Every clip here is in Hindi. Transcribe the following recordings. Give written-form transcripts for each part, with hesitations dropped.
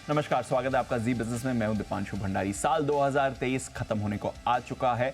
नमस्कार, स्वागत है आपका जी बिजनेस में। मैं हूं दीपांशु भंडारी। साल 2023 खत्म होने को आ चुका है।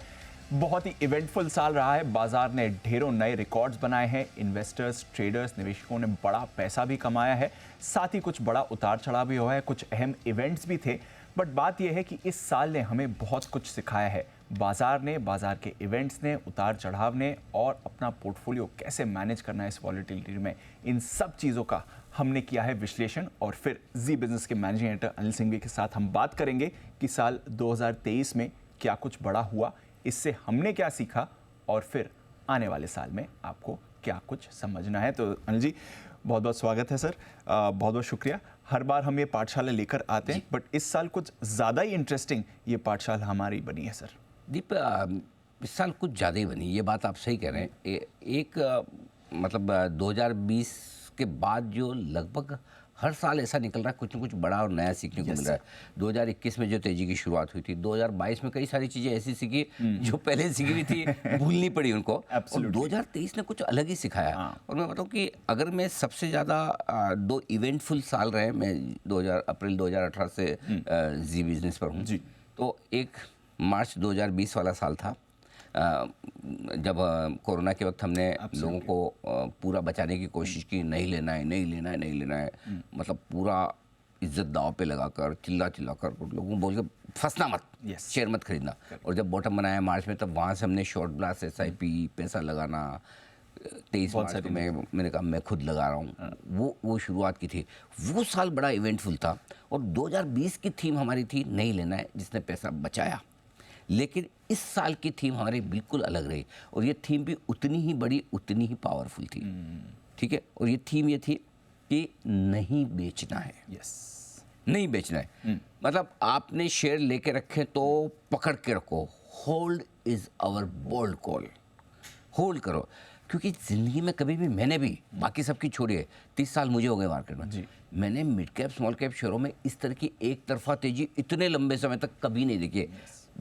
बहुत ही इवेंटफुल साल रहा है। बाजार ने ढेरों नए रिकॉर्ड्स बनाए हैं। इन्वेस्टर्स, ट्रेडर्स, निवेशकों ने बड़ा पैसा भी कमाया है। साथ ही कुछ बड़ा उतार चढ़ाव भी हुआ है। कुछ अहम इवेंट्स भी थे। बट बात यह है कि इस साल ने हमें बहुत कुछ सिखाया है। बाजार ने, बाजार के इवेंट्स ने, उतार चढ़ाव ने, और अपना पोर्टफोलियो कैसे मैनेज करना है इस वॉलेटिलिटी में, इन सब चीज़ों का हमने किया है विश्लेषण। और फिर जी बिजनेस के मैनेजिंग एडिटर अनिल सिंघवी के साथ हम बात करेंगे कि साल 2023 में क्या कुछ बड़ा हुआ, इससे हमने क्या सीखा, और फिर आने वाले साल में आपको क्या कुछ समझना है। तो अनिल जी, बहुत बहुत स्वागत है सर। बहुत बहुत शुक्रिया। हर बार हम ये पाठशाला लेकर आते हैं, बट इस साल कुछ ज़्यादा ही इंटरेस्टिंग ये पाठशाला हमारी बनी है सर। दीप, इस साल कुछ ज़्यादा ही बनी, ये बात आप सही कह रहे हैं। मतलब 2020 के बाद जो लगभग हर साल ऐसा निकल रहा है, कुछ न कुछ बड़ा और नया सीखने को मिल रहा है। 2021 में जो तेजी की शुरुआत हुई थी, 2022 में कई सारी चीज़ें ऐसी सीखी जो पहले सीखी हुई थी, भूलनी पड़ी उनको। और 2023 ने कुछ अलग ही सिखाया। और मैं बताऊँ कि अगर मैं सबसे ज़्यादा दो इवेंटफुल साल रहे, मैं अप्रैल 2018 से जी बिजनेस पर हूँ, तो एक मार्च 2020 वाला साल था, जब कोरोना के वक्त हमने लोगों को पूरा बचाने की कोशिश की। नहीं लेना है, नहीं लेना है, नहीं लेना है, मतलब पूरा इज्जत दांव पे लगाकर, चिल्ला कर लोगों को बोल के फंसना मत, शेयर मत खरीदना। और जब बॉटम बनाया मार्च में, तब वहाँ से हमने शॉर्ट ब्लास्ट, SIP, पैसा लगाना। 23 मार्च को मैंने कहा मैं खुद लगा रहा हूँ। वो शुरुआत की थी। वो साल बड़ा इवेंटफुल था। और 2020 की थीम हमारी थी नहीं लेना है, जिसने पैसा बचाया। लेकिन इस साल की थीम हमारी बिल्कुल अलग रही, और ये थीम भी उतनी ही बड़ी, उतनी ही पावरफुल थी। ठीक है। और ये थीम ये थी कि नहीं बेचना है। नहीं बेचना है। मतलब आपने शेयर लेके रखे तो पकड़ के रखो। Hold is our bold call. Hold करो, क्योंकि ज़िंदगी में कभी भी, मैंने भी, बाकी सबकी छोड़िए, 30 साल मुझे हो गए मार्केट में, मैंने मिड कैप स्मॉल कैप शेयरों में इस तरह की एक तरफा तेजी इतने लंबे समय तक कभी नहीं देखी।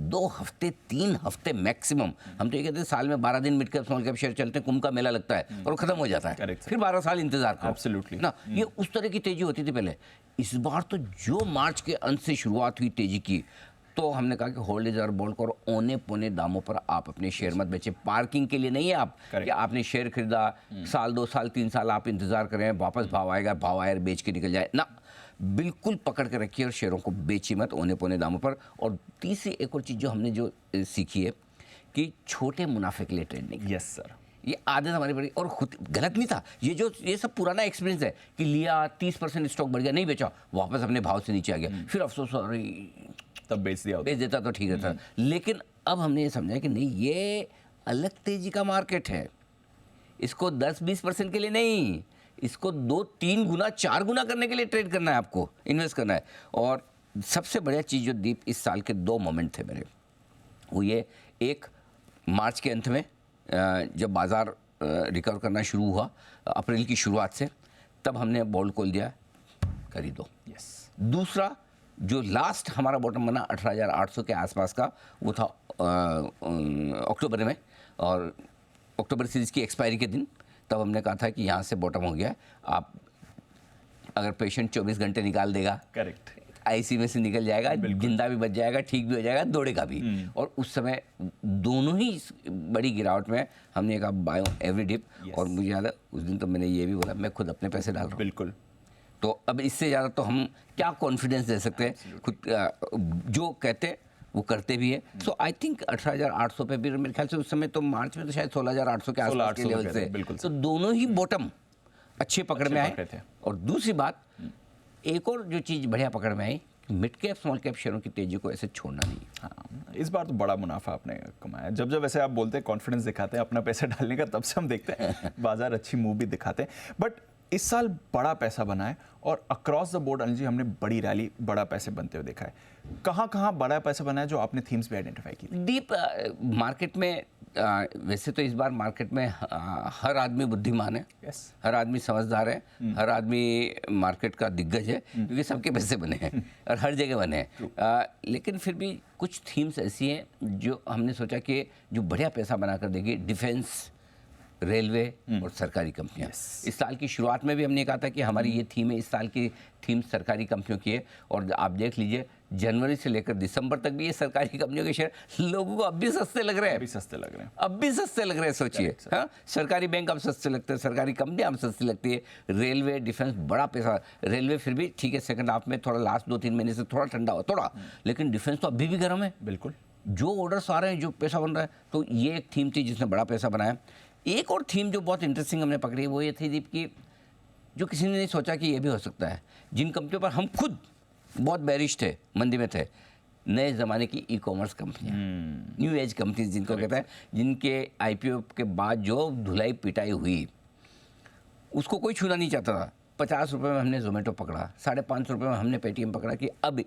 2 हफ्ते, 3 हफ्ते मैक्सिमम। हम तो ये कहते हैं साल में 12 दिन mid cap small cap share चलते हैं, कुंभ का मेला लगता है और खत्म हो जाता है। फिर 12 साल इंतजार करो। एब्सोल्युटली ना, ये उस तरह की तेजी होती थी पहले। इस बार तो जो मार्च के अंत से शुरुआत हुई तेजी की, तो हमने कहा कि होल्ड इज आवर बोल्ड करो। औने पौने दामों पर आप अपने शेयर मत बेचें। पार्किंग के लिए नहीं है आप, कि आपने शेयर खरीदा, साल 2 साल 3 साल आप इंतजार करें, वापस भाव आएगा, भाव आए बेच के निकल जाए ना। बिल्कुल पकड़ के रखिए और शेयरों को बेचिए मत औने पौने दामों पर। और तीसरी एक और चीज़ जो हमने जो सीखी है कि छोटे मुनाफे के लिए ट्रेडिंग। यस सर, ये आदत हमारी बड़ी, और खुद गलत नहीं था। ये सब पुराना एक्सपीरियंस है कि लिया 30% स्टॉक बढ़ गया, नहीं बेचा, वापस अपने भाव से नीचे आ गया, फिर अफसोस, अरे तब बेच देता तो ठीक रहता। लेकिन अब हमने ये समझा कि नहीं, ये अलग तेजी का मार्केट है। इसको 10-20% के लिए नहीं, इसको 2-3 गुना 4 गुना करने के लिए ट्रेड करना है, आपको इन्वेस्ट करना है। और सबसे बढ़िया चीज़ जो दीप इस साल के 2 मोमेंट थे मेरे, वो ये, एक मार्च के अंत में जब बाज़ार रिकवर करना शुरू हुआ, अप्रैल की शुरुआत से, तब हमने बोल्ड कॉल दिया, खरीदो। दूसरा, जो लास्ट हमारा बॉटम बना 18,800 के आसपास का, वो था अक्टूबर में, और अक्टूबर सीरीज की एक्सपायरी के दिन। तब हमने कहा था कि यहाँ से बॉटम हो गया। आप अगर पेशेंट 24 घंटे निकाल देगा, करेक्ट, IC में से निकल जाएगा, जिंदा भी बच जाएगा, ठीक भी हो जाएगा, दौड़ेगा भी। और उस समय दोनों ही बड़ी गिरावट में हमने कहा बायो एवरी डिप। और मुझे याद है उस दिन तो मैंने ये भी बोला, मैं खुद अपने पैसे डाल रहा हूँ। बिल्कुल। तो अब इससे ज़्यादा तो हम क्या कॉन्फिडेंस दे सकते हैं? खुद जो कहते वो करते भी है। सो आई थिंक 18,800 पे भी, मेरे ख्याल से उस समय तो मार्च में तो शायद 16,800 के आसपास के लेवल से, तो दोनों ही बॉटम अच्छे पकड़ में आए। और दूसरी बात, एक और जो चीज़ बढ़िया पकड़ में आई, मिड कैप स्मॉल कैप शेयरों की तेजी को ऐसे छोड़ना नहीं। हाँ, इस बार तो बड़ा मुनाफा आपने कमाया। जब ऐसे आप बोलते हैं, कॉन्फिडेंस दिखाते हैं अपना पैसा डालने का, तब से हम देखते हैं बाजार अच्छी मूव भी दिखाते हैं। बट इस साल बड़ा पैसा बना है, और across the board Anil ji हमने बड़ी रैली, बड़ा पैसे बनते हुए देखा है। कहाँ बड़ा पैसा बना है, जो आपने थीम्स भी आइडेंटिफाई की? डीप मार्केट में, वैसे तो इस बार मार्केट में हर आदमी बुद्धिमान है, हर आदमी समझदार है, हर आदमी मार्केट का दिग्गज है, क्योंकि सबके पैसे बने हैं और हर जगह बने हैं। लेकिन फिर भी कुछ थीम्स ऐसी हैं जो हमने सोचा कि जो बढ़िया पैसा बना कर देगी। डिफेंस, रेलवे और सरकारी कंपनियां। इस साल की शुरुआत में भी हमने कहा था कि हमारी ये थीम है, इस साल की थीम सरकारी कंपनियों की है। और आप देख लीजिए जनवरी से लेकर दिसंबर तक भी ये सरकारी कंपनियों के शेयर लोगों को अब भी सस्ते लग रहे हैं, अभी सस्ते लग रहे हैं। अब भी सस्ते लग रहे हैं। सोचिए, हाँ, सरकारी बैंक अब सस्ते लगते हैं, सरकारी कंपनियां अब सस्ती लगती है। रेलवे, डिफेंस, बड़ा पैसा। रेलवे फिर भी ठीक है, सेकंड हाफ में थोड़ा लास्ट 2-3 महीने से थोड़ा ठंडा हो थोड़ा, लेकिन डिफेंस तो अभी भी गर्म है। बिल्कुल, जो ऑर्डर्स आ रहे हैं, जो पैसा बन रहा है, तो ये एक थीम थी जिसने बड़ा पैसा बनाया। एक और थीम जो बहुत इंटरेस्टिंग हमने पकड़ी वो ये थी दीप की, जो किसी ने नहीं सोचा कि ये भी हो सकता है, जिन कंपनियों पर हम खुद बहुत बेरिश थे, मंदी में थे, नए ज़माने की ई कॉमर्स कंपनियाँ, न्यू एज कंपनीज जिनको कहते हैं, जिनके आईपीओ के बाद जो धुलाई पिटाई हुई उसको कोई छूना नहीं चाहता था। 50 रुपये में हमने जोमेटो पकड़ा, 550 रुपये में हमने पेटीएम पकड़ा कि अब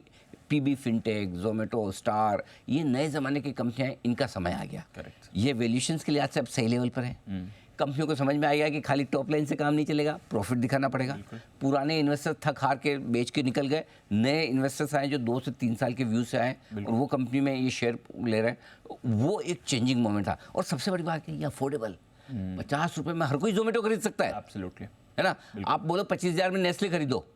पीबी फिनटेक, जोमेटो, स्टार, ये नए ज़माने की कंपनियाँ, इनका समय आ गया। करेक्ट। ये वैल्यूएशंस के लिहाज से अब सही लेवल पर है। कंपनियों को समझ में आ गया कि खाली टॉप लाइन से काम नहीं चलेगा, प्रॉफिट दिखाना पड़ेगा। पुराने इन्वेस्टर्स थक हार के बेच के निकल गए, नए इन्वेस्टर्स आए जो 2 से 3 साल के व्यू से आए और वो कंपनी में ये शेयर ले रहे हैं। वो एक चेंजिंग मोमेंट था। और सबसे बड़ी बात है, ये अफोर्डेबल, 50 रुपये में हर कोई जोमेटो खरीद सकता है, एब्सोल्युटली, है ना। आप बोलो 25,000 में नेस्ले खरीदो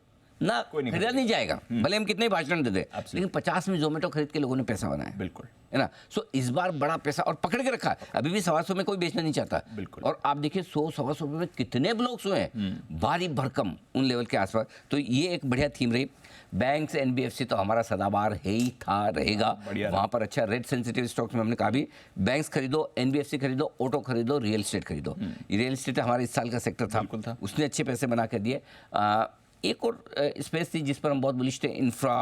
ना, कोई नहीं खरीदा नहीं जाएगा, भले हम कितने भाषण दे दें, लेकिन 50 में जोमेटो खरीद के लोगों ने पैसा बनाया, बिल्कुल, है ना। सो इस बार बड़ा पैसा और पकड़ के रखा है, अभी भी 125 में कोई बेचना नहीं चाहता। बिल्कुल। और आप देखिए 100-125 रुपये में कितने ब्लॉक्स हुए हैं, भारी भरकम उन लेवल के आसपास। तो ये एक बढ़िया थीम रही। बैंक्स, एनबीएफसी तो हमारा सदाबहार है ही, था, रहेगा। वहाँ पर अच्छा रेट सेंसिटिव स्टॉक्स में हमने कहा भी बैंक्स खरीदो, एनबीएफसी खरीदो, ऑटो खरीदो, रियल एस्टेट खरीदो। रियल एस्टेट हमारा इस साल का सेक्टर था, उसने अच्छे पैसे बना कर दिए। एक और स्पेस थी जिस पर हम बहुत बुलिश थे, इंफ्रा,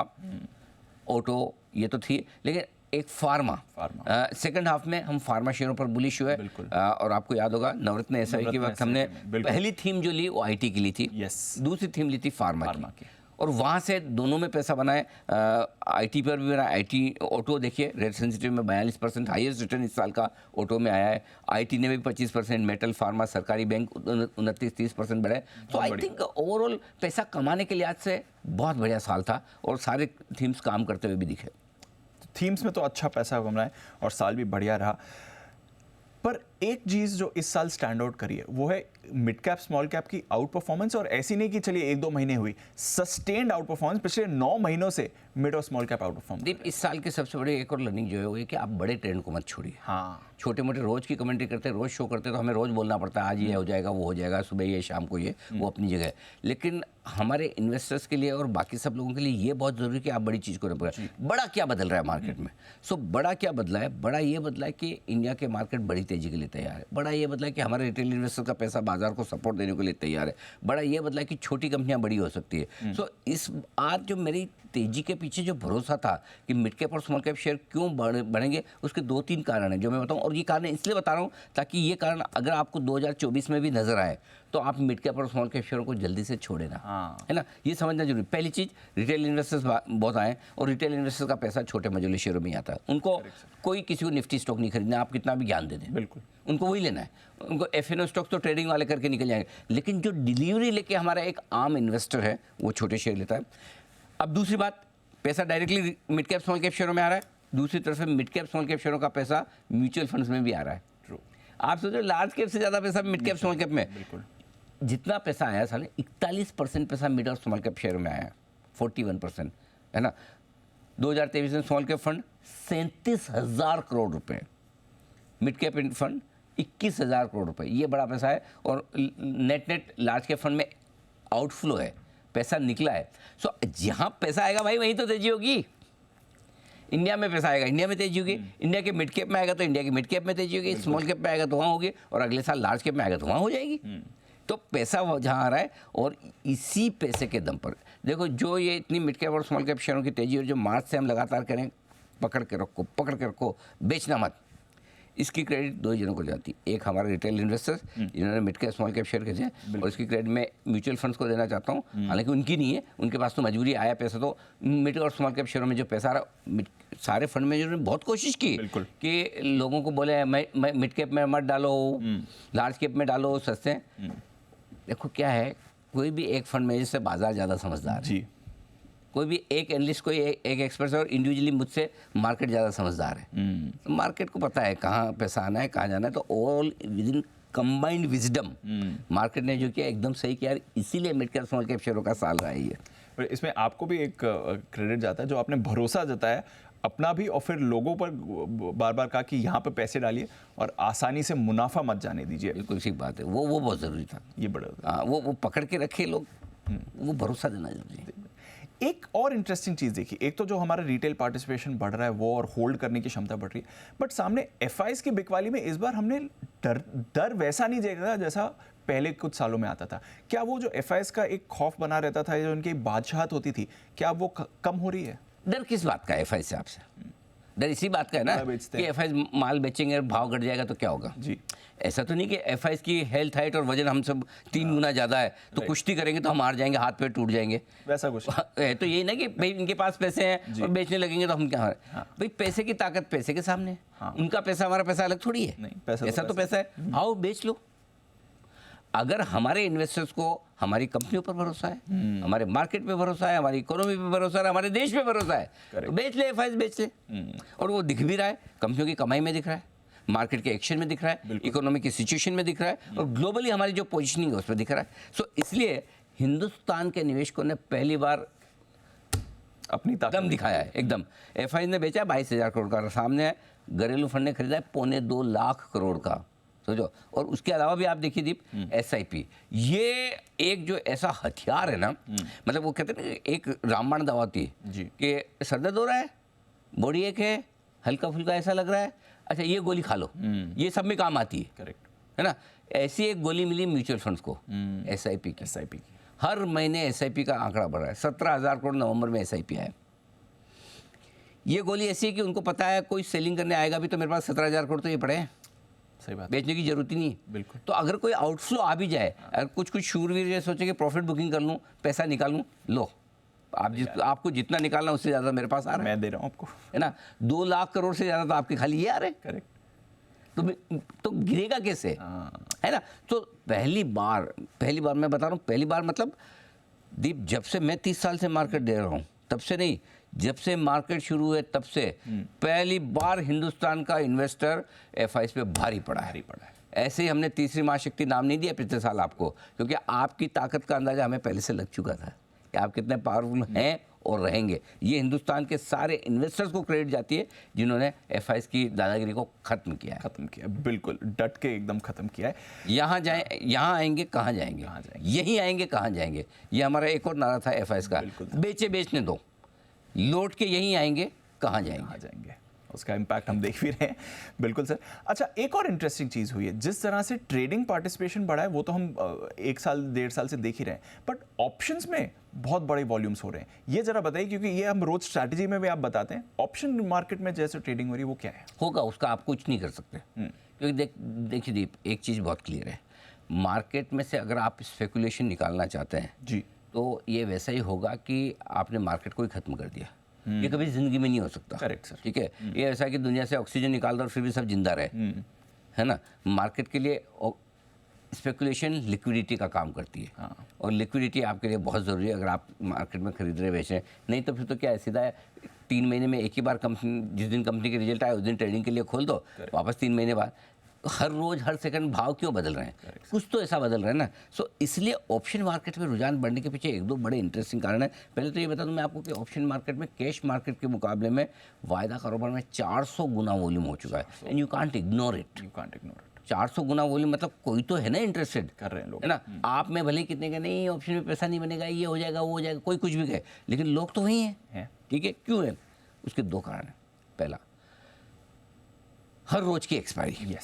ऑटो, ये तो थी, लेकिन एक फार्मा। सेकंड हाफ में हम फार्मा शेयरों पर बुलिश हुए। और आपको याद होगा नवरत्न एसआई के वक्त हमने पहली थीम जो ली वो आईटी की ली थी, दूसरी थीम ली थी फार्मा की, और वहाँ से दोनों में पैसा बनाए। आईटी पर भी बना, आईटी, ऑटो देखिए रेट सेंसिटिव में 42% हाईएस्ट रिटर्न इस साल का ऑटो में आया है। आईटी ने भी 25%, मेटल, फार्मा, सरकारी बैंक 29-30% बढ़े। तो आई थिंक ओवरऑल पैसा कमाने के लिहाज से बहुत बढ़िया साल था और सारे थीम्स काम करते हुए भी दिखे। थीम्स में तो अच्छा पैसा कम रहा है और साल भी बढ़िया रहा। पर एक चीज़ जो इस साल स्टैंड आउट करी है वो है मिड कैप स्मॉल कैप की आउट परफॉर्मेंस। और ऐसी नहीं कि चलिए 1-2 महीने हुई, सस्टेन्ड आउट परफॉर्मेंस पिछले 9 महीनों से मिड और स्मॉल कैप आउट परफॉर्म। दीप, इस साल की सबसे बड़ी एक और लर्निंग जो है वो ये कि आप बड़े ट्रेंड को मत छोड़िए। हाँ, छोटे मोटे रोज की कमेंट्री करते हैं, रोज शो करते हैं, तो हमें रोज बोलना पड़ता है आज ये हो जाएगा, वो हो जाएगा, सुबह ये शाम को ये, वो अपनी जगह है। लेकिन हमारे इन्वेस्टर्स के लिए और बाकी सब लोगों के लिए ये बहुत ज़रूरी है कि आप बड़ी चीज़ को रखें। बड़ा क्या बदल रहा है मार्केट में? सो बड़ा क्या बदला है? बड़ा ये बदला है कि इंडिया के मार्केट बड़ी तेजी के लिए तैयार है। बड़ा ये बदला है कि हमारे रिटेल इन्वेस्टर का पैसा बाजार को सपोर्ट देने के लिए तैयार है। बड़ा ये बदला है कि छोटी कंपनियां बड़ी हो सकती है। सो इस आज जो मेरी तेजी के पीछे जो भरोसा था कि मिड कैप और स्मॉल कैप शेयर क्यों बढ़ेंगे, उसके 2-3 कारण हैं जो मैं बताऊं। और ये कारण इसलिए बता रहा हूं ताकि ये कारण अगर आपको 2024 में भी नजर आए तो आप मिड कैप और स्मॉल कैप शेयरों को जल्दी से छोड़े ना, है ना। ये समझना जरूरी। पहली चीज़, रिटेल इन्वेस्टर्स बहुत आए और रिटेल इन्वेस्टर्स का पैसा छोटे मझोले शेयरों में आता है। उनको कोई किसी को निफ्टी स्टॉक नहीं खरीदना, आप कितना भी ज्ञान दे दें, बिल्कुल उनको वही लेना है। उनको एफएनओ स्टॉक तो ट्रेडिंग वाले करके निकल जाएंगे, लेकिन जो डिलीवरी लेके हमारा एक आम इन्वेस्टर है वो छोटे शेयर लेता है। अब दूसरी बात, पैसा directly mid cap small cap शेयरों में आ रहा है, दूसरी तरफ से मिड कैप स्मॉल कैप शेयरों का पैसा म्यूचुअल फंड्स में भी आ रहा है। आप सोचो लार्ज कैप से ज़्यादा पैसा मिड कैप स्मॉल कैप में। बिल्कुल, जितना पैसा आया साले 41% पैसा मिड और स्मॉल कैप शेयर में आया, 41%, है ना। 2023 में स्मॉल कैप फंड 37,000 करोड़ रुपए, मिड कैप फंड 21,000 करोड़ रुपए, ये बड़ा पैसा है। और नेट लार्ज कैप फंड में आउटफ्लो है, पैसा निकला है। सो जहाँ पैसा आएगा भाई वहीं तो तेजी होगी। इंडिया में पैसा आएगा, इंडिया में तेजी होगी। इंडिया के मिड कैप में आएगा तो इंडिया के मिड कैप में तेजी होगी, स्मॉल कैप में आएगा तो वहाँ होगी, और अगले साल लार्ज कैप में आएगा तो वहाँ हो जाएगी। तो पैसा जहाँ आ रहा है और इसी पैसे के दम पर देखो जो ये इतनी मिड कैप और स्मॉल कैप शेयरों की तेजी और जो मार्च से हम लगातार करें पकड़ के रखो, बेचना मत, इसकी क्रेडिट 2 जनों को जाती है। एक हमारे रिटेल इन्वेस्टर्स जिन्होंने mid cap small cap share खरीदे, और इसकी क्रेडिट मैं म्यूचुअल फंड्स को देना चाहता हूँ। हालांकि उनकी नहीं है, उनके पास तो मजबूरी आया पैसा। तो मिड और स्मॉल कैप शेयरों में जो पैसा आ रहा, सारे फंड में जिन्होंने बहुत कोशिश की कि लोगों को बोले मैं मिड कैप में मत डालो, लार्ज कैप में डालो, सस्ते। देखो क्या है, कोई भी एक फंड मैनेजर से बाजार ज़्यादा समझदार है, कोई भी एक एनालिस्ट, कोई एक एक्सपर्ट और इंडिविजुअली मुझसे मार्केट ज़्यादा समझदार है। मार्केट को पता है कहाँ पैसा आना है, कहाँ जाना है। तो overall with in combined wisdom market ने जो किया एकदम सही किया, इसीलिए मिड कैप स्मॉल कैप शेयरों का साल रहा है ये। पर इसमें आपको भी एक क्रेडिट जाता है, जो आपने भरोसा जताया अपना भी और फिर लोगों पर बार बार कहा कि यहाँ पे पैसे डालिए और आसानी से मुनाफा मत जाने दीजिए। बिल्कुल ठीक बात है, वो बहुत ज़रूरी था। ये बड़ा हाँ, वो पकड़ के रखे लोग, वो भरोसा देना जरूरी है। एक और इंटरेस्टिंग चीज़ देखिए, एक तो जो हमारा रिटेल पार्टिसिपेशन बढ़ रहा है वो और होल्ड करने की क्षमता बढ़ रही है, बट सामने एफआईज की बिकवाली में इस बार हमने डर वैसा नहीं देखा जैसा पहले कुछ सालों में आता था। क्या वो जो एफआईज का एक खौफ बना रहता था, जो उनकी बादशाहत होती थी, क्या वो कम हो रही है? डर किस बात का है एफआई से आपसे? डर इसी बात का है ना कि एफआई माल बेचेंगे और भाव घट जाएगा तो क्या होगा जी। ऐसा तो नहीं कि एफआई की हेल्थ हाइट और वजन हम सब 3 गुना ज़्यादा है तो कुश्ती करेंगे तो हम हार जाएंगे, हाथ पैर टूट जाएंगे, वैसा कुछ है तो यही ना कि भाई इनके पास पैसे हैं और बेचने लगेंगे तो हम क्या हार। भाई पैसे की ताकत पैसे के सामने है। उनका पैसा हमारा पैसा अलग थोड़ी है। नहीं, पैसा ऐसा तो पैसा है, आओ बेच लो। अगर हमारे इन्वेस्टर्स को हमारी कंपनियों पर भरोसा है, हमारे मार्केट पे भरोसा है, हमारी इकोनॉमी पे भरोसा है, हमारे देश पे भरोसा है तो बेच ले, एफआईज बेच ले। और वो दिख भी रहा है, कंपनियों की कमाई में दिख रहा है, मार्केट के एक्शन में दिख रहा है, इकोनॉमी की सिचुएशन में दिख रहा है और ग्लोबली हमारी जो पोजीशनिंग है उस पर दिख रहा है। सो इसलिए हिंदुस्तान के निवेशकों ने पहली बार अपनी दम दिखाया है एकदम। एफआईज ने बेचा 22,000 करोड़ का, सामने है घरेलू फंड ने खरीदा है 2.25 लाख करोड़ का, समझो। और उसके अलावा भी आप देखिए दीप, एसआईपी, ये एक जो ऐसा हथियार है ना, मतलब वो कहते हैं ना एक रामबाण दवा होती है कि सर दर्द हो रहा है, बॉडी एक है, हल्का फुल्का ऐसा लग रहा है, अच्छा ये गोली खा लो, ये सब में काम आती है। करेक्ट है ना। ऐसी एक गोली मिली म्यूचुअल फंड्स को, एसआईपी की। हर महीने एसआईपी का आंकड़ा बढ़ रहा है, 17,000 करोड़ नवंबर में एसआईपी आया। ये गोली ऐसी है कि उनको पता है कोई सेलिंग करने आएगा भी तो मेरे पास 17,000 करोड़ तो ये पड़े हैं, सही बात, बेचने की जरूरत ही नहीं। बिल्कुल। तो अगर कोई आउटफ्लो आ भी जाए, अगर कुछ शूरवीर ये सोचे कि प्रॉफिट बुकिंग कर लूँ, पैसा निकाल लूँ, लो आपको जितना निकालना उससे ज़्यादा मेरे पास आ रहा है, मैं दे रहा हूँ आपको, है ना। 2 लाख करोड़ से ज़्यादा तो आपके खाली ये आ रहे हैं। करेक्ट। तो गिरेगा कैसे, है ना। तो पहली बार मैं बता रहा हूँ, पहली बार मतलब दीप, जब से मैं 30 साल से मार्केट दे रहा हूँ, तब से नहीं, जब से मार्केट शुरू हुए तब से पहली बार हिंदुस्तान का इन्वेस्टर एफआईज पे भारी पड़ा है। ऐसे ही हमने तीसरी महाशक्ति नाम नहीं दिया पिछले साल आपको, क्योंकि आपकी ताकत का अंदाजा हमें पहले से लग चुका था कि आप कितने पावरफुल हैं और रहेंगे। ये हिंदुस्तान के सारे इन्वेस्टर्स को क्रेडिट जाती है जिन्होंने एफआईज की दादागिरी को खत्म किया है। बिल्कुल डट के एकदम खत्म किया है। यहाँ आएंगे कहाँ जाएंगे, यहीं आएंगे कहाँ जाएंगे, ये हमारा एक और नारा था एफआईज का, बेचने दो, लौट के यहीं आएंगे कहाँ जाएंगे। उसका इम्पैक्ट हम देख भी रहे हैं। बिल्कुल सर। अच्छा, एक और इंटरेस्टिंग चीज़ हुई है, जिस तरह से ट्रेडिंग पार्टिसिपेशन बढ़ा है वो तो हम 1 साल 1.5 साल से देख ही रहे हैं, बट ऑप्शंस में बहुत बड़े वॉल्यूम्स हो रहे हैं। ये जरा बताइए, क्योंकि ये हम रोज स्ट्रैटेजी में भी आप बताते हैं, ऑप्शन मार्केट में जैसे ट्रेडिंग हो रही है वो क्या है? होगा उसका आप कुछ नहीं कर सकते, क्योंकि देखिए दीप, एक चीज़ बहुत क्लियर है, मार्केट में से अगर आप स्पेकुलेशन निकालना चाहते हैं जी, तो ये वैसा ही होगा कि आपने मार्केट को ही खत्म कर दिया। ये कभी जिंदगी में नहीं हो सकता। Correct sir. ठीक है, ये ऐसा है कि दुनिया से ऑक्सीजन निकाल दो और फिर भी सब जिंदा रहे, है ना। मार्केट के लिए स्पेकुलेशन लिक्विडिटी का काम करती है, और लिक्विडिटी आपके लिए बहुत ज़रूरी है अगर आप मार्केट में खरीद रहे बेच रहे हैं। नहीं तो फिर तो क्या है, सीधा 3 महीने में एक ही बार कंपनी, जिस दिन कंपनी के रिजल्ट आए उस दिन ट्रेडिंग के लिए खोल दो, वापस 3 महीने बाद। हर रोज हर सेकंड भाव क्यों बदल रहे हैं, कुछ तो ऐसा बदल रहा है ना। सो इसलिए ऑप्शन मार्केट में रुझान बढ़ने के पीछे 1-2 बड़े इंटरेस्टिंग कारण है। पहले तो ये बता दूं मैं आपको कि ऑप्शन मार्केट में कैश मार्केट के मुकाबले में वायदा कारोबार में 400 गुना वॉल्यूम हो चुका है, and you can't ignore it. 400 Guna volume मतलब कोई तो है ना इंटरेस्टेड कर रहे हैं लोग, है ना। आप में भले कितने का नहीं, ऑप्शन में पैसा नहीं बनेगा, ये हो जाएगा वो हो जाएगा, कोई कुछ भी कहे, लेकिन लोग तो वही हैं। ठीक है, क्यों है? उसके 2 कारण हैं। पहला, हर रोज की एक्सपायरी,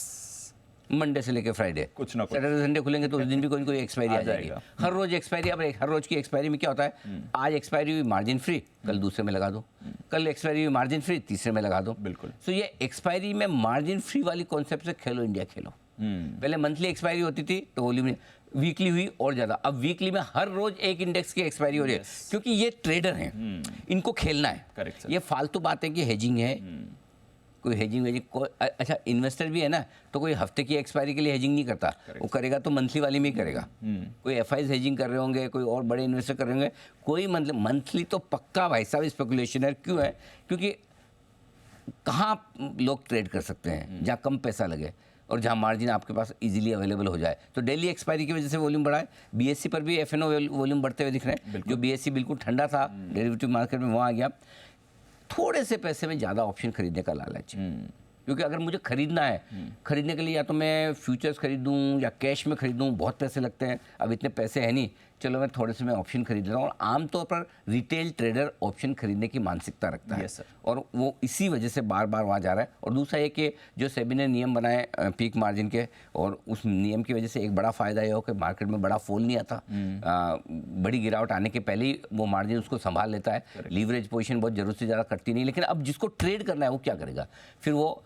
मंडे से लेकर फ्राइडे, कुछ ना कुछ सैटरडे संडे खुलेंगे तो उस दिन भी कोई ना कोई एक्सपायरी आ जाएगी। हर रोज एक्सपायरी। अब हर रोज की एक्सपायरी में क्या होता है, आज एक्सपायरी हुई मार्जिन फ्री, कल दूसरे में लगा दो, कल एक्सपायरी हुई मार्जिन फ्री, तीसरे में लगा दो। बिल्कुल। तो ये एक्सपायरी में मार्जिन फ्री वाली कॉन्सेप्ट से खेलो इंडिया खेलो। पहले मंथली एक्सपायरी होती थी तो वॉल्यूम में, वीकली हुई और ज्यादा, अब वीकली में हर रोज एक इंडेक्स की एक्सपायरी हो रही है, क्योंकि ये ट्रेडर हैं, इनको खेलना है। ये फालतू बातें कि हेजिंग है, कोई हेजिंग अच्छा इन्वेस्टर भी है ना, तो कोई हफ्ते की एक्सपायरी के लिए हेजिंग नहीं करता, वो करेगा तो मंथली वाली में ही करेगा। कोई एफआईज हेजिंग कर रहे होंगे, कोई और बड़े इन्वेस्टर कर रहे होंगे, कोई मतलब मंथली तो पक्का भाई साहब स्पेकुलेशन है। क्यों है? क्योंकि कहाँ लोग ट्रेड कर सकते हैं जहाँ कम पैसा लगे, और जहाँ मार्जिन आपके पास इजीली अवेलेबल हो जाए। तो डेली एक्सपायरी की वजह से वॉल्यूम बढ़ा है। बीएससी पर भी एफएनओ वॉल्यूम बढ़ते हुए दिख रहे हैं। जो बीएससी बिल्कुल ठंडा था डेरिवेटिव मार्केट में, वहाँ आ गया। थोड़े से पैसे में ज़्यादा ऑप्शन खरीदने का लालच, क्योंकि अगर मुझे खरीदना है, खरीदने के लिए या तो मैं फ्यूचर्स खरीदूं या कैश में खरीदूं, बहुत पैसे लगते हैं। अब इतने पैसे हैं नहीं, चलो मैं थोड़े से मैं ऑप्शन खरीद रहा हूँ। और आमतौर पर रिटेल ट्रेडर ऑप्शन खरीदने की मानसिकता रखता है, Yes, sir. और वो इसी वजह से बार बार वहाँ जा रहा है। और दूसरा ये कि जो सेबी ने नियम बनाए पीक मार्जिन के, और उस नियम की वजह से एक बड़ा फ़ायदा ये हो कि मार्केट में बड़ा फॉल नहीं आता। बड़ी गिरावट आने के पहले ही वो मार्जिन उसको संभाल लेता है। लीवरेज पोजीशन बहुत ज़रूरत से ज़्यादा कटती नहीं। लेकिन अब जिसको ट्रेड करना है वो क्या करेगा? फिर वो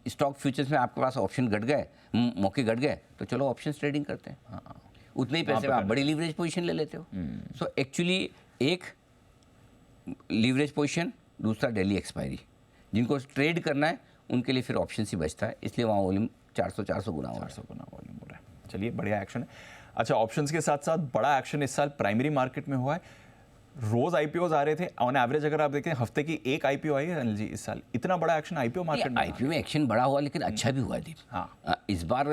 स्टॉक फ्यूचर्स में आपके पास ऑप्शन घट गए, मौके घट गए, तो चलो ऑप्शन ट्रेडिंग करते हैं। उतने ही पैसे में आप बड़ी लीवरेज पोजीशन ले लेते हो। सो एक्चुअली एक लीवरेज पोजीशन, दूसरा डेली एक्सपायरी। जिनको ट्रेड करना है उनके लिए फिर ऑप्शन ही बचता है, इसलिए वहाँ वॉल्यूम 400 गुना हो रहा है। 400 गुना वॉल्यूम हो रहा है। चलिए, बढ़िया एक्शन है। अच्छा, ऑप्शंस के साथ साथ बड़ा एक्शन इस साल प्राइमरी मार्केट में हुआ है। रोज आईपीओ आ रहे थे, ऑन एवरेज अगर आप देखें हफ्ते की एक आईपीओ आई है अनिल जी इस साल। इतना बड़ा एक्शन आईपीओ मार्केट में। आईपीओ में एक्शन बड़ा हुआ, लेकिन अच्छा भी हुआ दीप। हाँ। इस बार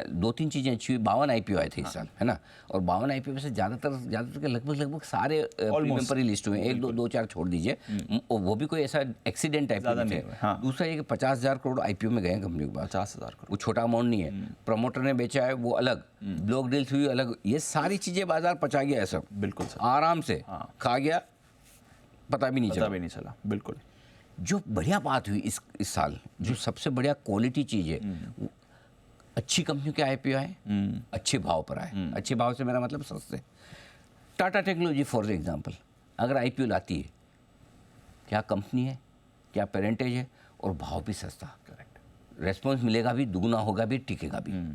2-3 चीज़ें अच्छी हुई। 52 आईपीओ आए थे इस साल, है ना। और 52 आईपीओ में से ज़्यादातर के लगभग सारे प्रीमियम पर ही लिस्ट हुए। 1-2-4 छोड़ दीजिए, वो भी कोई ऐसा एक्सीडेंट टाइप ज़्यादा थे। नहीं हुए, हाँ। दूसरा ये कि 50,000 करोड़ आईपीओ में गए कंपनी के पास। 50,000 करोड़ वो छोटा अमाउंट नहीं है। प्रमोटर ने बेचा है वो अलग, ब्लॉक डील्स हुई अलग। ये सारी चीज़ें बाजार पचा गया है सब, बिल्कुल सर, आराम से खा गया, पता भी नहीं चला। बिल्कुल। जो बढ़िया बात हुई इस साल, जो सबसे बढ़िया क्वालिटी चीज़ है, वो अच्छी कंपनियों के आईपीओ आए, अच्छे भाव पर आए। अच्छे भाव से मेरा मतलब सस्ते। टाटा टेक्नोलॉजी फॉर एग्जांपल अगर आईपीओ लाती है, क्या कंपनी है, क्या पेरेंटेज है, और भाव भी सस्ता। करेक्ट। रेस्पॉन्स मिलेगा भी, दुगुना होगा भी, टिकेगा भी।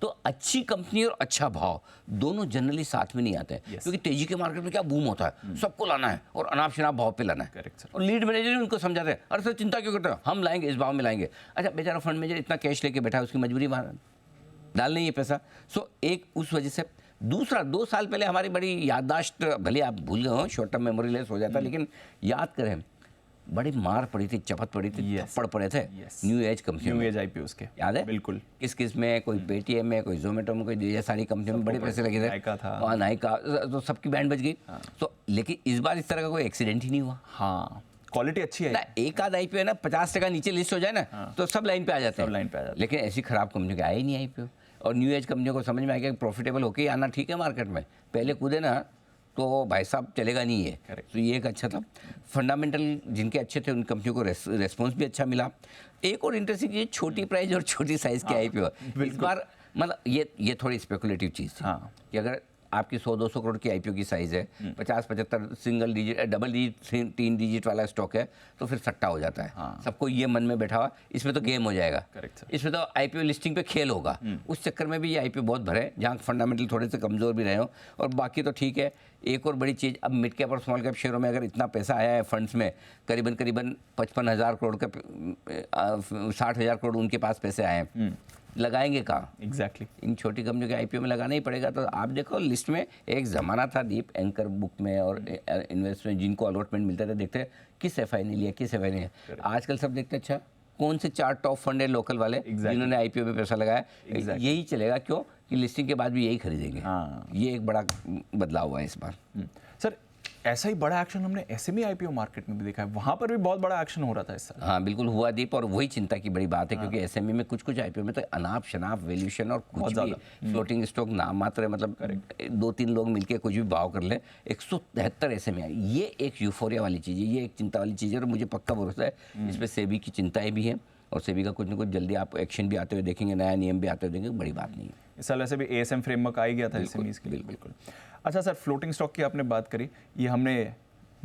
तो अच्छी कंपनी और अच्छा भाव दोनों जनरली साथ में नहीं आते हैं। Yes. क्योंकि तेजी के मार्केट में क्या बूम होता है, सबको लाना है और अनाप शनाप भाव पे लाना है। Correct, sir. और लीड मैनेजर भी उनको समझाते हैं, अरे सर चिंता क्यों करते हो, हम लाएंगे, इस भाव में लाएंगे। अच्छा, बेचारा फंड मैनेजर इतना कैश लेके बैठा है, उसकी मजबूरी डालने ही है पैसा। सो एक उस वजह से। दूसरा, 2 साल पहले हमारी बड़ी याददाश्त, भले आप भूल गए हो, शॉर्ट टर्म मेमोरी लेस हो जाता है, लेकिन याद करें बड़ी मार पड़ी थी, चपत पड़ी थी, थप्पड़ पड़े थे new age company, new age IPO के। याद है? बिल्कुल। किस में, कोई पेटीएम में, कोई जोमेटो में, कोई ये सारी कंपनियों में बड़े पैसे लगे थे। नायका था। हाँ, नायका, तो सबकी बैंड बज गई। तो लेकिन इस बार इस तरह का कोई एक्सीडेंट ही नहीं हुआ। हाँ, क्वालिटी अच्छी है ना। एक आध आईपीओ है ना, 50% नीचे लिस्ट हो जाए ना, तो सब लाइन पे आ जाते हैं। सब लाइन पे आ जाते हैं। लेकिन ऐसी खराब कंपनियों के आए ही नहीं आईपीओ। और न्यू एज कंपनियों को समझ में आ गया कि प्रॉफिटेबल होके ही आना ठीक है मार्केट में, पहले कूदे ना तो भाई साहब चलेगा नहीं है। Correct. तो ये एक अच्छा था। फंडामेंटल जिनके अच्छे थे उन कंपनियों को रेस्पॉन्स भी अच्छा मिला। एक और इंटरेस्टिंग चीज़, छोटी प्राइस और छोटी साइज़ के आईपीओ इस बार, मतलब ये थोड़ी स्पेकुलेटिव चीज़ थी। हाँ। कि अगर आपकी 100-200 करोड़ की आईपीओ की साइज़ है, 50-75 single digit, double digit, 3 digit वाला स्टॉक है, तो फिर सट्टा हो जाता है। हाँ। सबको ये मन में बैठा हुआ, इसमें तो गेम हो जाएगा। Correct, sir. इसमें तो आईपीओ लिस्टिंग पे खेल होगा। उस चक्कर में भी ये आईपीओ बहुत भरे, जहाँ फंडामेंटल थोड़े से कमज़ोर भी रहे हो। और बाकी तो ठीक है। एक और बड़ी चीज़, अब मिड कैप और स्मॉल कैप शेयरों में अगर इतना पैसा आया है फंड्स में, करीबन 55,000 करोड़ का, 60,000 करोड़ उनके पास पैसे आए हैं, लगाएंगे कहाँ? एग्जैक्टली। इन छोटी कंपनियों के आईपीओ में लगाना ही पड़ेगा। तो आप देखो लिस्ट में एक ज़माना था दीप, एंकर बुक में और इन्वेस्टमेंट जिनको अलॉटमेंट मिलते थे, देखते किस एफआई ने लिया, किस एफआई ने लिया। आजकल सब देखते अच्छा कौन से 4 टॉप फंड है लोकल वाले जिन्होंने आईपीओ में पैसा लगाया। यही चलेगा, क्यों कि लिस्टिंग के बाद भी यही खरीदेंगे। हाँ। ये एक बड़ा बदलाव हुआ है इस बार। सर, ऐसा ही बड़ा एक्शन हमने एसएमई आईपीओ मार्केट में भी देखा है, वहां पर भी बहुत बड़ा एक्शन हो रहा था इस साल। हाँ बिल्कुल हुआ दीप, और वही चिंता की बड़ी बात है। क्योंकि एसएमई में कुछ आईपीओ में तो अनाप शनाप वैल्यूएशन और कुछ भी फ्लोटिंग स्टॉक नाम मात्र है, मतलब 2-3 लोग मिलके कुछ भी भाव कर ले। 173 एसएमई आई, ये एक यूफोरिया वाली चीज़ है, ये एक चिंता वाली चीज़ है। और मुझे पक्का भरोसा है इस पर सेबी की चिंताएं भी हैं, और सेबी का कुछ ना कुछ जल्दी आप एक्शन भी आते हुए देखेंगे, नया नियम भी आते हुए देखेंगे, बड़ी बात नहीं है। इस साल वैसे भी एएसएम फ्रेमवर्क आ ही गया था एसएमईज के लिए। बिल्कुल। अच्छा सर, फ्लोटिंग स्टॉक की आपने बात करी, ये हमने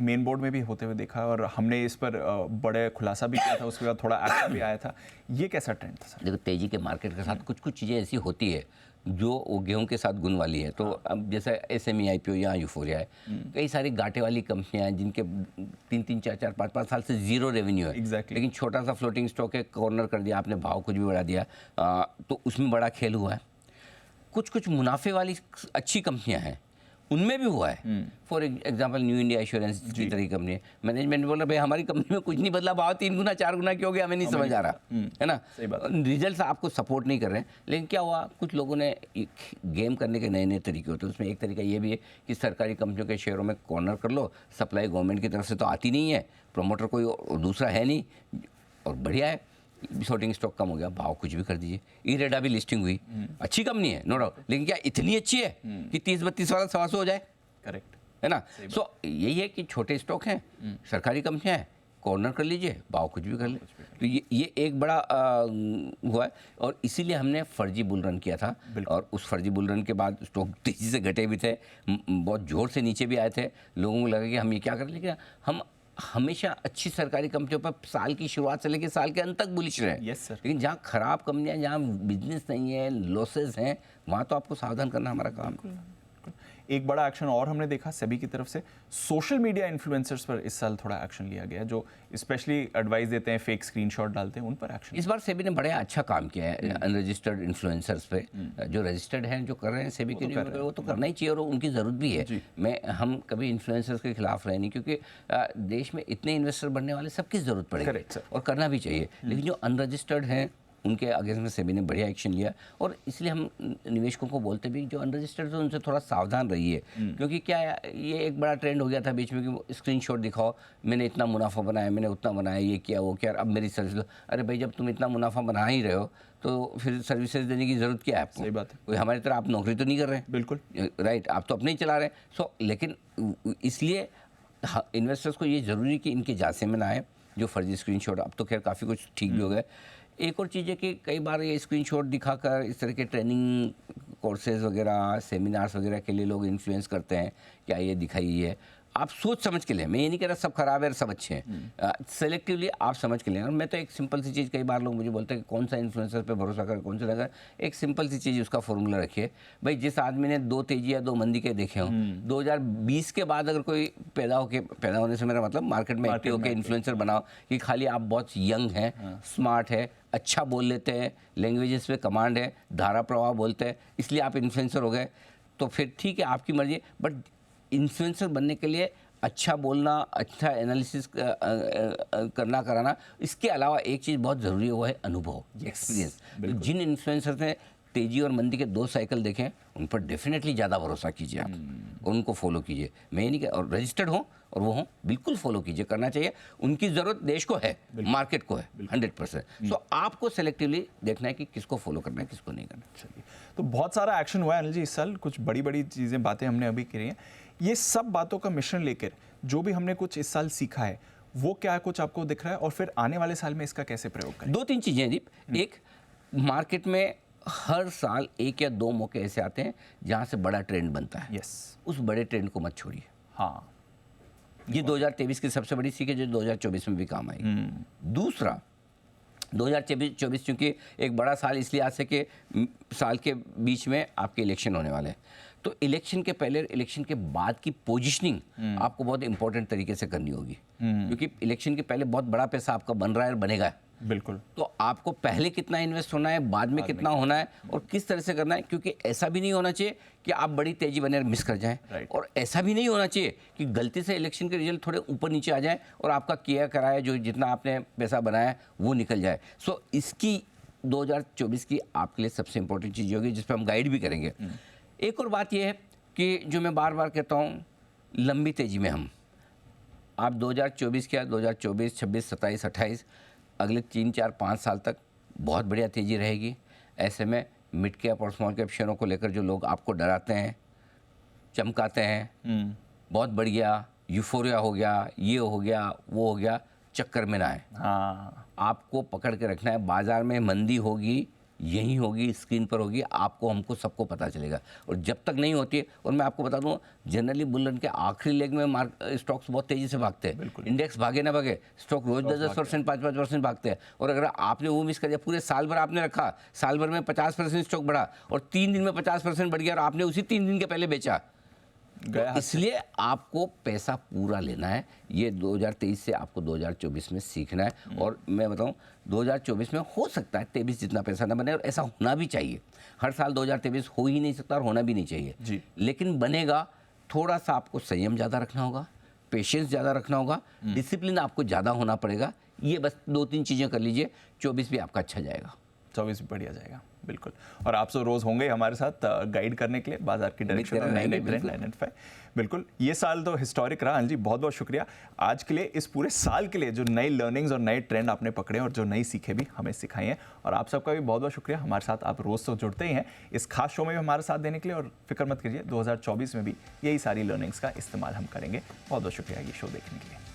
मेन बोर्ड में भी होते हुए देखा और हमने इस पर बड़े खुलासा भी किया था, उसके बाद थोड़ा एक्शन भी आया था। ये कैसा ट्रेंड था सर? देखो, तेजी के मार्केट के साथ कुछ चीज़ें ऐसी होती है जो वो गेहूं के साथ गुण वाली है। तो अब जैसे एसएमई आईपीओ या यूफोरिया है, कई सारी घाटे वाली कंपनियां हैं जिनके 3-3, 4-4, 5-5 साल से जीरो रेवेन्यू है। Exactly. लेकिन छोटा सा फ्लोटिंग स्टॉक है, कॉर्नर कर दिया आपने, भाव कुछ भी बढ़ा दिया, तो उसमें बड़ा खेल हुआ है। कुछ मुनाफे वाली अच्छी कंपनियां हैं, उनमें भी हुआ है। For example new India assurance की तरह की कंपनी है, मैनेजमेंट बोला भाई हमारी कंपनी में कुछ नहीं बदला, भाव 3 गुना 4 गुना क्यों हो गया, हमें नहीं समझ आ रहा, है ना। सही बात। रिजल्ट्स आपको सपोर्ट नहीं कर रहे हैं, लेकिन क्या हुआ, कुछ लोगों ने गेम करने के नए नए तरीके होते हैं। उसमें एक तरीका ये भी है कि सरकारी कंपनियों के शेयरों में कॉर्नर कर लो, सप्लाई गवर्नमेंट की तरफ से तो आती नहीं है, प्रमोटर कोई दूसरा है नहीं, और बढ़िया है, शॉर्टिंग स्टॉक कम हो गया, भाव कुछ भी कर दीजिए। इरेडा भी लिस्टिंग हुई, अच्छी कंपनी है नो डाउट, लेकिन क्या इतनी अच्छी है कि 30-32 वाला 125 हो जाए, करेक्ट है ना। सो यही है कि छोटे स्टॉक हैं, सरकारी कंपनियां हैं, कॉर्नर कर लीजिए, भाव कुछ भी कर ले। तो ये एक बड़ा हुआ है, और इसीलिए हमने फर्जी बुल रन किया था, और उस फर्जी बुल रन के बाद स्टॉक तेजी से घटे भी थे, बहुत जोर से नीचे भी आए थे, लोगों को लगा कि हम ये क्या करें, लेकिन हम हमेशा अच्छी सरकारी कंपनियों पर साल की शुरुआत से लेकर साल के अंत तक बुलिश रहे। Yes sir. लेकिन जहाँ खराब कंपनियां, जहाँ बिजनेस नहीं है, लॉसेस हैं, वहाँ तो आपको सावधान करना हमारा काम है। एक बड़ा एक्शन और हमने देखा सेबी की तरफ से, सोशल मीडिया इन्फ्लुएंसर्स पर इस साल थोड़ा एक्शन लिया गया, जो स्पेशली एडवाइस देते हैं, फेक स्क्रीनशॉट डालते हैं, उन पर एक्शन। इस बार सेबी ने बड़ा अच्छा काम किया है अनरजिस्टर्ड इन्फ्लुएंसर्स पे। जो रजिस्टर्ड हैं, जो कर रहे हैं सेबी के लिए, वो तो करना ही चाहिए, और उनकी ज़रूरत भी है। हम कभी इन्फ्लुएंसर्स के खिलाफ रहे नहीं, क्योंकि देश में इतने इन्वेस्टर बनने वाले, सबकी ज़रूरत पड़ेगी और करना भी चाहिए। लेकिन जो अनरजिस्टर्ड हैं उनके अगेंस्ट में सेबी ने बढ़िया एक्शन लिया, और इसलिए हम निवेशकों को बोलते भी जो अनरजिस्टर्ड है उनसे थोड़ा सावधान रहिए, क्योंकि क्या ये एक बड़ा ट्रेंड हो गया था बीच में कि स्क्रीनशॉट दिखाओ, मैंने इतना मुनाफा बनाया, मैंने उतना बनाया, ये किया वो किया, अब मेरी सर्विस लो। अरे भाई, जब तुम इतना मुनाफा बना ही रहे हो तो फिर सर्विसेज देने की ज़रूरत क्या है आपको? सही बात है। कोई हमारी तरह आप नौकरी तो नहीं कर रहे हैं, बिल्कुल राइट, आप तो अपने ही चला रहे हैं। सो लेकिन इसलिए इन्वेस्टर्स को ये ज़रूरी कि इनके जांचे में ना आए जो फर्जी स्क्रीनशॉट। अब तो खैर काफ़ी कुछ ठीक भी हो गया। एक और चीज़ है कि कई बार ये स्क्रीनशॉट दिखाकर इस तरह के ट्रेनिंग कोर्सेज वगैरह, सेमिनार्स वगैरह के लिए लोग इन्फ्लुएंस करते हैं, क्या ये दिखाइए। आप सोच समझ के लें, मैं ये नहीं कह रहा सब खराब है और सब अच्छे हैं, सेलेक्टिवली आप समझ के लें। और मैं तो एक सिंपल सी चीज़, कई बार लोग मुझे बोलते हैं कि कौन सा इन्फ्लुएंसर पे भरोसा करें, कौन सा लगा, एक सिंपल सी चीज़, उसका फॉर्मूला रखिए भाई। जिस आदमी ने 2 तेजी या 2 मंदी के देखे हों, 2020 के बाद अगर कोई पैदा होने से मेरा मतलब मार्केट में एक्टिव होकर इन्फ्लुएंसर बनाओ कि खाली आप बहुत यंग हैं, स्मार्ट है, अच्छा बोल लेते हैं, लैंग्वेजेस पे कमांड है, धारा प्रवाह बोलते हैं, इसलिए आप इन्फ्लुएंसर हो गए, तो फिर ठीक है, आपकी मर्जी। बट इन्फ्लुएंसर बनने के लिए अच्छा बोलना, अच्छा एनालिसिस करना कराना, इसके अलावा एक चीज़ बहुत ज़रूरी है, वो है अनुभव, एक्सपीरियंस। जिन इन्फ्लुएंसर्स ने तेजी और मंदी के 2 साइकिल देखें, उन पर डेफिनेटली ज़्यादा भरोसा कीजिए आप, और उनको फॉलो कीजिए। मैं ये नहीं कह, और रजिस्टर्ड हों और वो हों, बिल्कुल फॉलो कीजिए, करना चाहिए। उनकी ज़रूरत देश को है, मार्केट को है, 100%। सो आपको सेलेक्टिवली देखना है कि किसको फॉलो करना है, किसको नहीं करना। चलिए, तो बहुत सारा एक्शन हुआ है अनिल जी इस साल, कुछ बड़ी बड़ी चीज़ें, बातें हमने अभी करी हैं। ये सब बातों का मिश्रण लेकर जो भी हमने कुछ इस साल सीखा है, वो क्या कुछ आपको दिख रहा है, और फिर आने वाले साल में इसका कैसे प्रयोग करें? 2-3 चीज़ें दीप। एक, मार्केट में हर साल 1 या 2 मौके ऐसे आते हैं जहां से बड़ा ट्रेंड बनता है। यस। उस बड़े ट्रेंड को मत छोड़िए। हाँ, ये 2023 की सबसे बड़ी सीख है, जो 2024 में भी काम आएगी। दूसरा, 2024 चूंकि एक बड़ा साल इसलिए आज से कि साल के बीच में आपके इलेक्शन होने वाले हैं, तो इलेक्शन के पहले, इलेक्शन के बाद की पोजीशनिंग आपको बहुत इंपॉर्टेंट तरीके से करनी होगी, क्योंकि इलेक्शन के पहले बहुत बड़ा पैसा आपका बन रहा है और बनेगा। बिल्कुल। तो आपको पहले कितना इन्वेस्ट होना है, बाद में कितना होना है, और किस तरह से करना है, क्योंकि ऐसा भी नहीं होना चाहिए कि आप बड़ी तेजी बने मिस कर जाएं, और ऐसा भी नहीं होना चाहिए कि गलती से इलेक्शन के रिजल्ट थोड़े ऊपर नीचे आ जाएं और आपका किया कराया जो जितना आपने पैसा बनाया है वो निकल जाए। सो इसकी 2024 की आपके लिए सबसे इंपॉर्टेंट चीज़ होगी, जिस पर हम गाइड भी करेंगे। एक और बात यह है कि जो मैं बार बार कहता हूँ, लंबी तेजी में हम, आप 2024 क्या, 2024, 26, 27, 28, अगले 3, 4, 5 साल तक बहुत बढ़िया तेज़ी रहेगी। ऐसे में मिड कैप और स्मॉल कैप शेयरों को लेकर जो लोग आपको डराते हैं, चमकाते हैं, बहुत बढ़िया, यूफोरिया हो गया, ये हो गया, वो हो गया, चक्कर में ना आए। हाँ, आपको पकड़ के रखना है। बाजार में मंदी होगी, यही होगी, स्क्रीन पर होगी, आपको, हमको, सबको पता चलेगा। और जब तक नहीं होती है, और मैं आपको बता दूं, जनरली बुल रन के आखिरी लेग में स्टॉक्स बहुत तेजी से भागते हैं। इंडेक्स भागे ना भागे, स्टॉक रोज 10-10%, 5-5% भागते हैं। और अगर आपने वो मिस कर दिया, पूरे साल भर आपने रखा, साल भर में 50% स्टॉक बढ़ा, और 3 दिन में 50% बढ़ गया, और आपने उसी 3 दिन के पहले बेचा, तो इसलिए आपको पैसा पूरा लेना है। ये 2023 से आपको 2024 में सीखना है। और मैं बताऊं, 2024 में हो सकता है 23 जितना पैसा ना बने, और ऐसा होना भी चाहिए। हर साल 2023 हो ही नहीं सकता और होना भी नहीं चाहिए, लेकिन बनेगा। थोड़ा सा आपको संयम ज़्यादा रखना होगा, पेशेंस ज़्यादा रखना होगा, डिसिप्लिन आपको ज़्यादा होना पड़ेगा। ये बस 2-3 चीज़ें कर लीजिए, 24 भी आपका अच्छा जाएगा। 24 भी बढ़िया जाएगा, बिल्कुल। और आप सब रोज़ होंगे हमारे साथ गाइड करने के लिए बाजार की डायरेक्शन और नए नए ट्रेंड आइडेंटिफाई। बिल्कुल, ये साल तो हिस्टोरिक रहा। अनिल जी, बहुत बहुत शुक्रिया आज के लिए, इस पूरे साल के लिए, जो नई लर्निंग्स और नए ट्रेंड आपने पकड़े और जो नई सीखें भी हमें सिखाई हैं। और आप सबका भी बहुत बहुत शुक्रिया, हमारे साथ आप रोज़ तो जुड़ते ही हैं, इस खास शो में भी हमारे साथ देने के लिए। और फिक्र मत कीजिए, 2024 में भी यही सारी लर्निंग्स का इस्तेमाल हम करेंगे। बहुत बहुत शुक्रिया ये शो देखने के लिए।